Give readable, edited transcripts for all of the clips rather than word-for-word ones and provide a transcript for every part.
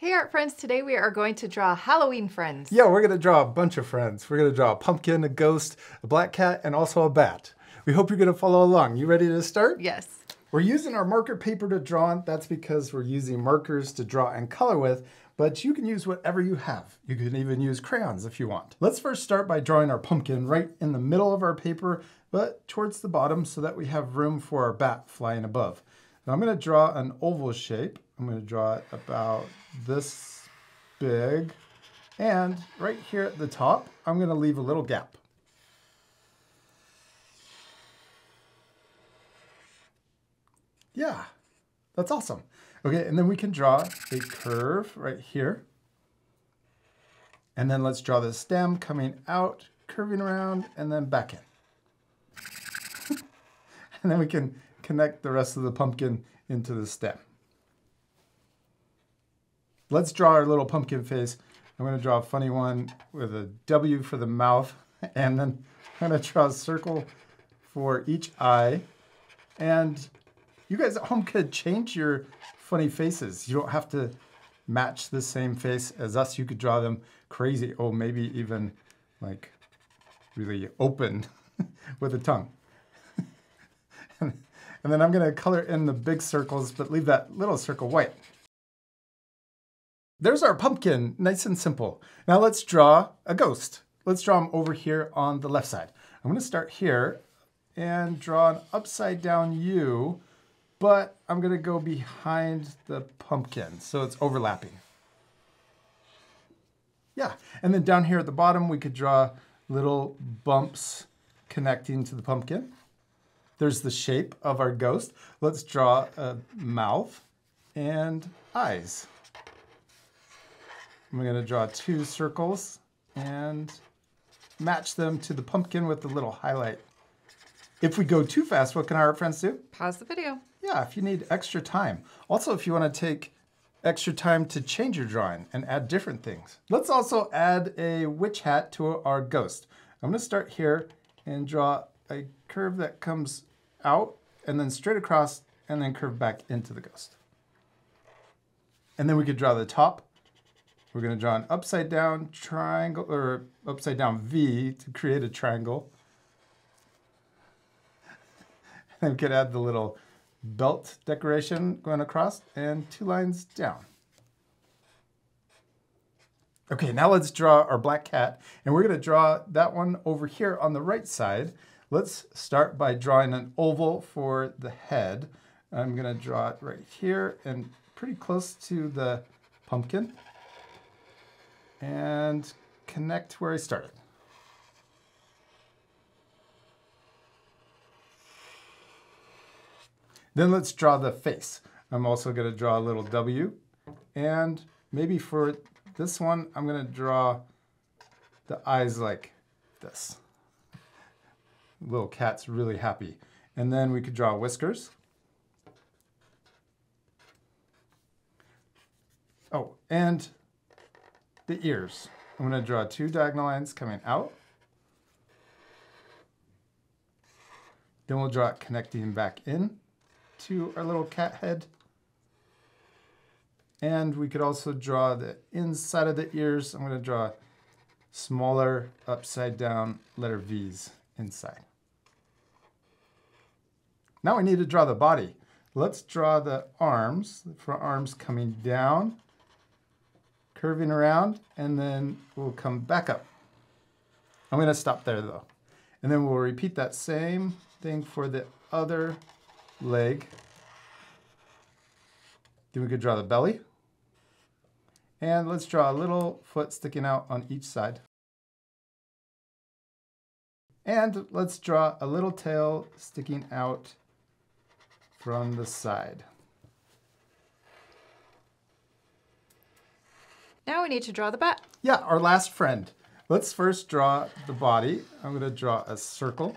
Hey art friends, today we are going to draw Halloween friends. Yeah, we're gonna draw a bunch of friends. We're gonna draw a pumpkin, a ghost, a black cat, and also a bat. We hope you're gonna follow along. You ready to start? Yes. We're using our marker paper to draw on. That's because we're using markers to draw and color with, but you can use whatever you have. You can even use crayons if you want. Let's first start by drawing our pumpkin right in the middle of our paper, but towards the bottom so that we have room for our bat flying above. Now I'm gonna draw an oval shape. I'm gonna draw it about this big. And right here at the top, I'm gonna leave a little gap. Yeah, that's awesome. Okay, and then we can draw a curve right here. And then let's draw the stem coming out, curving around, and then back in. And then we can connect the rest of the pumpkin into the stem. Let's draw our little pumpkin face. I'm gonna draw a funny one with a W for the mouth, and then I'm gonna draw a circle for each eye. And you guys at home could change your funny faces. You don't have to match the same face as us. You could draw them crazy. Oh, maybe even like really open with a tongue. And then I'm gonna color in the big circles, but leave that little circle white. There's our pumpkin, nice and simple. Now let's draw a ghost. Let's draw him over here on the left side. I'm gonna start here and draw an upside down U, but I'm gonna go behind the pumpkin, so it's overlapping. Yeah, and then down here at the bottom, we could draw little bumps connecting to the pumpkin. There's the shape of our ghost. Let's draw a mouth and eyes. I'm gonna draw two circles and match them to the pumpkin with the little highlight. If we go too fast, what can our friends do? Pause the video. Yeah, if you need extra time. Also, if you want to take extra time to change your drawing and add different things. Let's also add a witch hat to our ghost. I'm gonna start here and draw a curve that comes out and then straight across and then curve back into the ghost. And then we could draw the top. We're gonna draw an upside down triangle or upside down V to create a triangle. And we could add the little belt decoration going across and two lines down. Okay, now let's draw our black cat, and we're gonna draw that one over here on the right side. Let's start by drawing an oval for the head. I'm gonna draw it right here and pretty close to the pumpkin and connect where I started. Then let's draw the face. I'm also gonna draw a little W, and maybe for this one, I'm gonna draw the eyes like this. Little cat's really happy. And then we could draw whiskers. Oh, and the ears. I'm gonna draw two diagonal lines coming out. Then we'll draw it connecting back in to our little cat head. And we could also draw the inside of the ears. I'm gonna draw smaller upside down letter V's inside. Now we need to draw the body. Let's draw the arms, for arms coming down, curving around, and then we'll come back up. I'm gonna stop there though. And then we'll repeat that same thing for the other leg. Then we could draw the belly. And let's draw a little foot sticking out on each side. And let's draw a little tail sticking out from the side. Now we need to draw the bat. Yeah, our last friend. Let's first draw the body. I'm gonna draw a circle.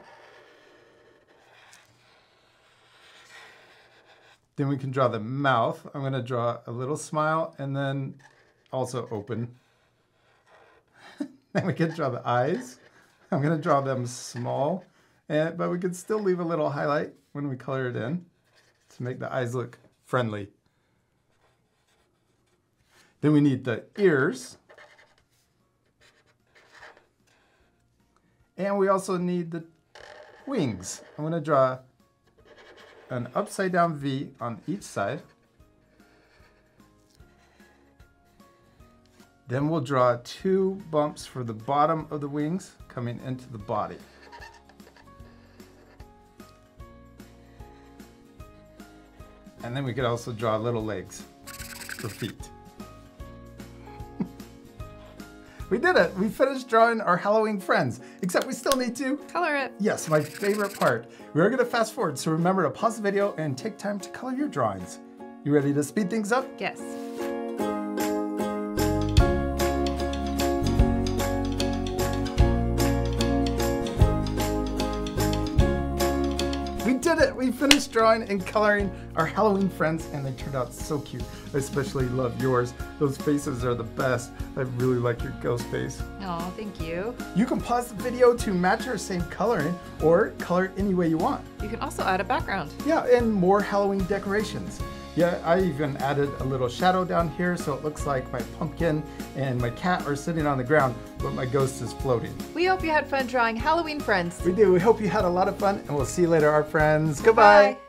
Then we can draw the mouth. I'm gonna draw a little smile and then also open. Then we can draw the eyes. I'm gonna draw them small, but we could still leave a little highlight when we color it in to make the eyes look friendly. Then we need the ears. And we also need the wings. I'm going to draw an upside down V on each side. Then we'll draw 2 bumps for the bottom of the wings coming into the body. And then we could also draw little legs for feet. We did it! We finished drawing our Halloween friends, except we still need to Color it. Yes, my favorite part. We are going to fast forward, so remember to pause the video and take time to color your drawings. You ready to speed things up? Yes. We did it! We finished drawing and coloring our Halloween friends, and they turned out so cute. I especially love yours. Those faces are the best. I really like your ghost face. Oh, thank you. You can pause the video to match or save coloring, or color any way you want. You can also add a background. Yeah, and more Halloween decorations. Yeah, I even added a little shadow down here so it looks like my pumpkin and my cat are sitting on the ground, but my ghost is floating. We hope you had fun drawing Halloween friends. We do. We hope you had a lot of fun, and we'll see you later, our friends. Goodbye. Bye.